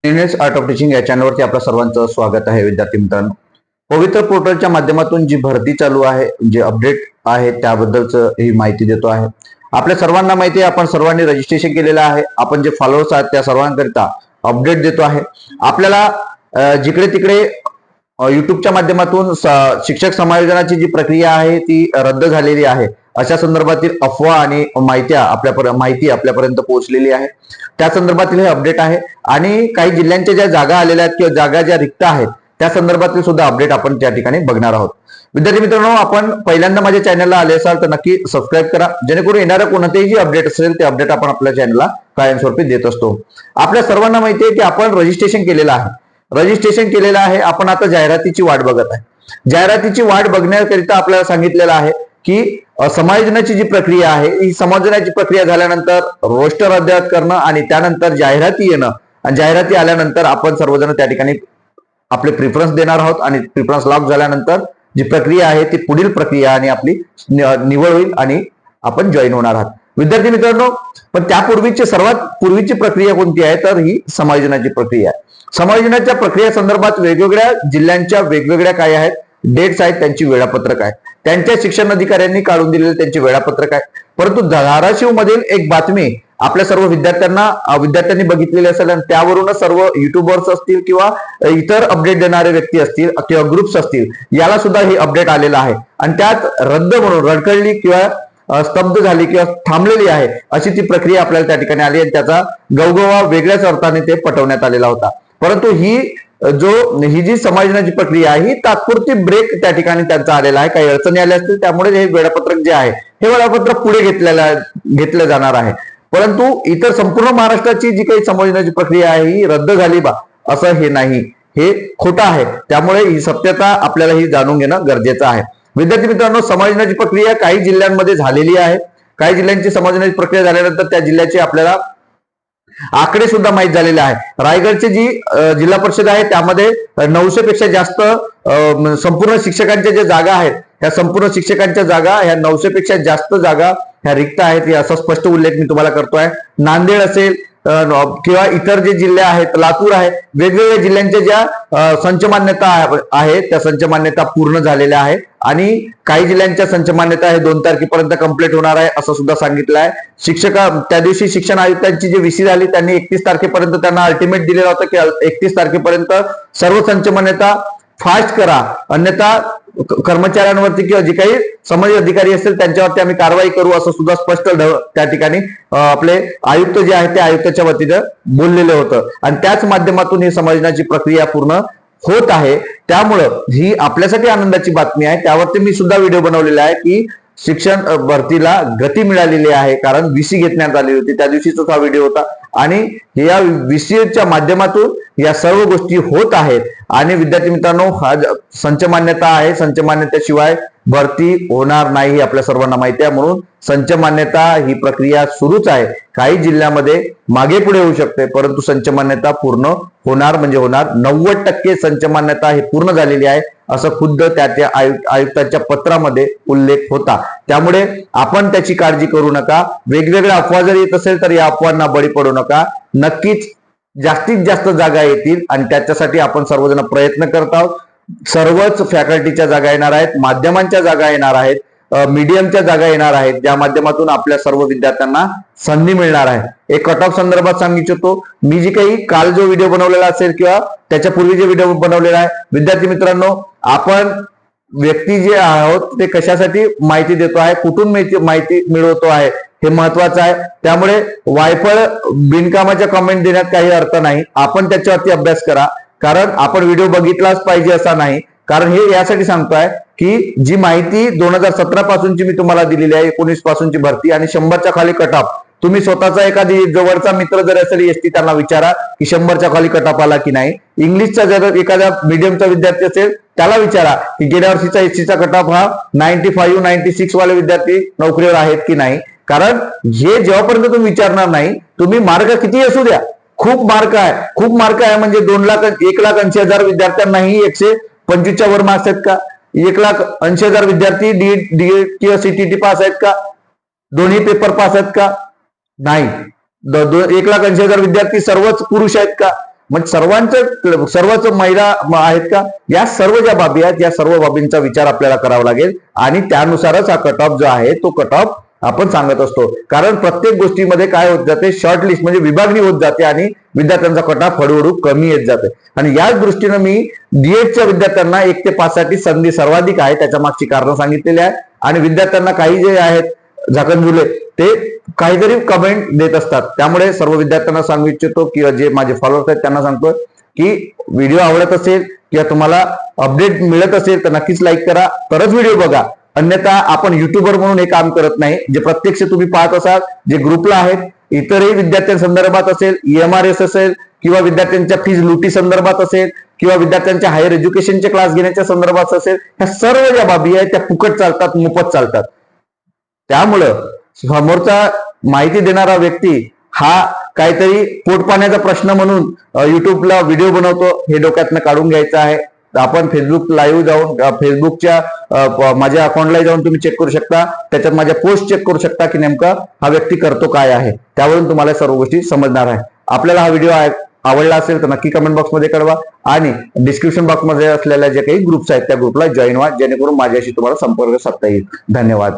Indian art of teaching या चॅनलवरती आपल्या सर्वांचं स्वागत आहे. विद्यार्थी मित्रांनो, पवित्र पोर्टलच्या माध्यमातून जी भरती चालू आहे, जे अपडेट आहे त्याबद्दलच ही माहिती देतो आहे. आपल्या सर्वांना माहिती आहे, आपण सर्वांनी रजिस्ट्रेशन केलेलं आहे. आपण जे फॉलोअर्स आहेत त्या सर्वांकरिता अपडेट देतो आहे. आपल्याला जिकडे तिकडे युट्यूबच्या माध्यमातून शिक्षक समायोजनाची जी प्रक्रिया आहे ती रद्द झालेली आहे अशा संदर्भातील अफवा आणि माहिती आपल्यापर्यंत पोहोचलेली आहे. त्या संदर्भातील हे अपडेट आहे आणि काही जिल्ह्यांच्या ज्या जागा आलेल्या आहेत किंवा जागा ज्या रिक्त आहेत त्या संदर्भातील सुद्धा अपडेट आपण त्या ठिकाणी बघणार आहोत. विद्यार्थी मित्रांनो, आपण पहिल्यांदा माझ्या चॅनलला आले असाल तर नक्की सबस्क्राईब करा, जेणेकरून येणाऱ्या कोणतेही जे अपडेट असेल ते अपडेट आपण आपल्या चॅनलला कायमस्वरूपी देत असतो. आपल्या सर्वांना माहिती आहे की आपण रजिस्ट्रेशन केलेलं आहे. आपण आता जाहिरातीची वाट बघत आहे. जाहिरातीची वाट बघण्याकरिता आपल्याला सांगितलेलं आहे की समायोजनाची जी प्रक्रिया आहे ही समायोजनाची प्रक्रिया झाल्यानंतर रोस्टर अद्ययावत करणं आणि त्यानंतर जाहिराती येणं आणि जाहिराती आल्यानंतर आपण सर्वजण त्या ठिकाणी आपले प्रिफरन्स देणार आहोत आणि प्रिफरन्स लॉक झाल्यानंतर जी प्रक्रिया आहे ती पुढील प्रक्रिया आणि आपली निवड होईल आणि आपण जॉईन होणार आहात. विद्यार्थी मित्रांनो, पण त्यापूर्वीची सर्वात पूर्वीची प्रक्रिया कोणती आहे तर ही समायोजनाची प्रक्रिया आहे. समायोजनाच्या प्रक्रिया संदर्भात वेगवेगळ्या जिल्ह्यांच्या वेगवेगळ्या काय आहेत डेट्स आहेत, त्यांची वेळापत्रक आहे, त्यांच्या शिक्षण अधिकाऱ्यांनी काढून दिलेले त्यांचे वेळापत्रक आहे. परंतु धाराशिव मधील एक बातमी आपल्या सर्व विद्यार्थ्यांनी बघितलेली असेल आणि त्यावरूनच सर्व युट्यूबर्स असतील किंवा इतर अपडेट देणारे व्यक्ती असतील किंवा ग्रुप्स असतील याला सुद्धा हे अपडेट आलेलं आहे आणि त्यात रद्द म्हणून रडकळली किंवा स्तब्ध झाली किंवा थांबलेली आहे अशी ती प्रक्रिया आपल्याला त्या ठिकाणी आली आणि त्याचा गवगवा वेगळ्याच अर्थाने ते पटवण्यात आलेला होता. परंतु ही जी समायोजनाची प्रक्रिया आहे ही तात्पुरती ब्रेक त्या ठिकाणी त्यांचा आलेला आहे. काही अडचणी आल्या असतील त्यामुळे हे वेळापत्रक जे आहे हे वेळापत्रक पुढे घेतलं जाणार आहे. परंतु इतर संपूर्ण महाराष्ट्राची जी काही समायोजनाची प्रक्रिया आहे ही रद्द झाली बा असं हे नाही, हे खोटं आहे. त्यामुळे ही सत्यता आपल्याला ही जाणून घेणं गरजेचं आहे. विद्यार्थी मित्रांनो, समायोजनाची प्रक्रिया काही जिल्ह्यांमध्ये झालेली आहे. काही जिल्ह्यांची समायोजनाची प्रक्रिया झाल्यानंतर त्या जिल्ह्याचे आपल्याला आकडे सुद्धा माहीत झालेले आहे. रायगडची जी जिल्हा परिषद आहे त्यामध्ये 900 पेक्षा जास्त संपूर्ण शिक्षकांच्या ज्या जागा आहेत त्या संपूर्ण शिक्षकांच्या जागा ह्या 900 पेक्षा जास्त जागा ह्या रिक्त आहेत याचा स्पष्ट उल्लेख मी तुम्हाला करतोय. नांदेड असेल किंवा इतर जे जिल्हे आहेत, लातूर आहे, वेगवेगळ्या जिल्ह्यांच्या ज्या संच मान्यता आहे त्या संच मान्यता पूर्ण झालेल्या आहे आणि काही जिल्ह्यांच्या संच मान्यता हे 2 तारखेपर्यंत कंप्लीट होणार आहे असं सुद्धा सांगितलं आहे. त्या दिवशी शिक्षण आयुक्तांची जी विसी झाली त्यांनी 31 तारखेपर्यंत त्यांना अल्टिमेट दिलेला होता की 31 तारखेपर्यंत सर्व संच मान्यता फास्ट करा, अन्यथा कर्मचाऱ्यांवरती किंवा जे काही समाज अधिकारी असतील त्यांच्यावरती आम्ही कारवाई करू असं सुद्धा स्पष्ट त्या ठिकाणी आपले आयुक्त जे आहेत त्या आयुक्ताच्या वतीनं बोललेलं होतं आणि त्याच माध्यमातून ही समायोजनाची प्रक्रिया पूर्ण होत आहे. त्यामुळं ही आपल्यासाठी आनंदाची बातमी आहे. त्यावरती मी सुद्धा व्हिडिओ बनवलेला आहे की शिक्षण भरतीला गती मिळालेली आहे, कारण विसी घेण्यात आली होती त्या दिवशीचाच हा व्हिडिओ होता आणि या विसीच्या माध्यमातून या सर्व गोष्टी होत आहेत. आणि विद्यार्थी मित्रांनो, हा संच मान्यता आहे, संच मान्यतेशिवाय भरती होणार नाही आपल्या सर्वांना माहिती आहे. म्हणून संच मान्यता ही प्रक्रिया सुरूच आहे. काही जिल्ह्यामध्ये मागे पुढे होऊ शकते परंतु संच मान्यता पूर्ण होणार म्हणजे होणार. 90% संच मान्यता ही पूर्ण झालेली आहे असं खुद्द त्या आयुक्तांच्या पत्रामध्ये उल्लेख होता. त्यामुळे आपण त्याची काळजी करू नका. वेगवेगळ्या अफवा जर येत असेल तर या अफवांना बळी पडू नका. नक्कीच जास्तीत जास्त जागा येतील आणि त्याच्यासाठी आपण सर्वजण प्रयत्न करत आहोत. सर्वच फॅकल्टीच्या जागा येणार आहेत, माध्यमांच्या जागा येणार आहेत, मीडियमच्या जागा येणार आहेत, ज्या माध्यमातून आपल्या सर्व विद्यार्थ्यांना संधी मिळणार आहे. एक कट ऑफ संदर्भात सांगिततो मी जी काही काल जो व्हिडिओ बनवलेला असेल किंवा त्याच्या पूर्वी जे व्हिडिओ बनवलेला आहे, विद्यार्थी मित्रांनो, आपण व्यक्ती जे आहोत ते कशासाठी माहिती देतो आहे, कुठून माहिती मिळवतो आहे हे महत्वाचं आहे. त्यामुळे वायफळ बिनकामाच्या कमेंट देण्यात काही अर्थ नाही. आपण त्याच्यावरती अभ्यास करा, कारण आपण व्हिडिओ बघितलाच पाहिजे असा नाही. कारण हे यासाठी सांगतोय की जी माहिती 2017 पासूनची मी तुम्हाला दिलेली आहे, 19 पासूनची भरती आणि 100च्या खाली कट ऑफ, तुम्ही स्वतःचा एखादी जवळचा मित्र जर असेल एसटी त्यांना विचारा की 100च्या खाली कट ऑफ आला की नाही. इंग्लिशचा जर एखाद्या मीडियमचा विद्यार्थी असेल त्याला विचारा की गेल्या वर्षीचा एसटीचा कट ऑफ हा 95, 96 वाले विद्यार्थी नोकरीवर आहेत की नाही. कारण हे जेव्हापर्यंत तुम्ही विचारणार नाही, तुम्ही मार्क किती असू द्या, खूप मार्क आहे म्हणजे 1,80,000 विद्यार्थ्यांनाही 125च्या वर मार्क्स आहेत का? 1,80,000 विद्यार्थी डी किंवा सीटीटी पास आहेत का? दोन्ही पेपर पास आहेत का? नाही. 1,80,000 विद्यार्थी सर्वच पुरुष आहेत का? म्हणजे सर्वच महिला आहेत का, या सर्व ज्या बाबी आहेत या सर्व बाबींचा विचार आपल्याला करावा लागेल आणि त्यानुसारच हा कट ऑफ जो आहे तो कट ऑफ आपण सांगत असतो. कारण प्रत्येक गोष्टीमध्ये काय होत जाते, शॉर्ट लिस्ट म्हणजे विभागणी होत जाते आणि विद्यार्थ्यांचा कट ऑफ हळूहळू कमी येत जाते. आणि याच दृष्टीने मी डीएडच्या विद्यार्थ्यांना 1 ते 5 साठी संधी सर्वाधिक आहे त्याच्या मागची कारण सांगितलेली आहे. आणि विद्यार्थ्यांना काही जे आहेत झाकणझुले ते काहीतरी कमेंट देत असतात, त्यामुळे सर्व विद्यार्थ्यांना सांगू इच्छितो किंवा जे माझे फॉलोअर्स आहेत त्यांना सांगतो की व्हिडिओ आवडत असेल किंवा तुम्हाला अपडेट मिळत असेल तर नक्कीच लाईक करा, तरच व्हिडिओ बघा. अन्यथा आपण युट्यूबर म्हणून हे काम करत नाही. जे प्रत्यक्ष तुम्ही पाहत असाल, जे ग्रुपला आहेत, इतरही विद्यार्थ्यांसंदर्भात असेल, EMRS असेल किंवा विद्यार्थ्यांच्या फीज लुटी संदर्भात असेल किंवा विद्यार्थ्यांच्या हायर एज्युकेशनचे क्लास घेण्याच्या संदर्भात असेल, ह्या सर्व ज्या बाबी आहेत त्या फुकट चालतात, मोफत चालतात. त्यामुळं समोरचा माहिती देणारा व्यक्ती हा काहीतरी पोटपाण्याचा प्रश्न म्हणून युट्यूबला व्हिडिओ बनवतो, हे डोक्यातनं काढून घ्यायचं आहे. आपण फेसबुक लाईव्ह जाऊन फेसबुकच्या माझ्या अकाउंटला जाऊन तुम्ही चेक करू शकता, त्याच्यात माझ्या पोस्ट चेक करू शकता की नेमका हा व्यक्ती करतो काय आहे, त्यावरून तुम्हाला सर्व गोष्टी समजणार आहे. आपल्याला हा व्हिडिओ आवडला असेल तर नक्की कमेंट बॉक्समध्ये कळवा आणि डिस्क्रिप्शन बॉक्समध्ये असलेल्या जे काही ग्रुप्स आहेत त्या ग्रुपला जॉईन व्हा, जेणेकरून माझ्याशी तुम्हाला संपर्क साधता येईल. धन्यवाद.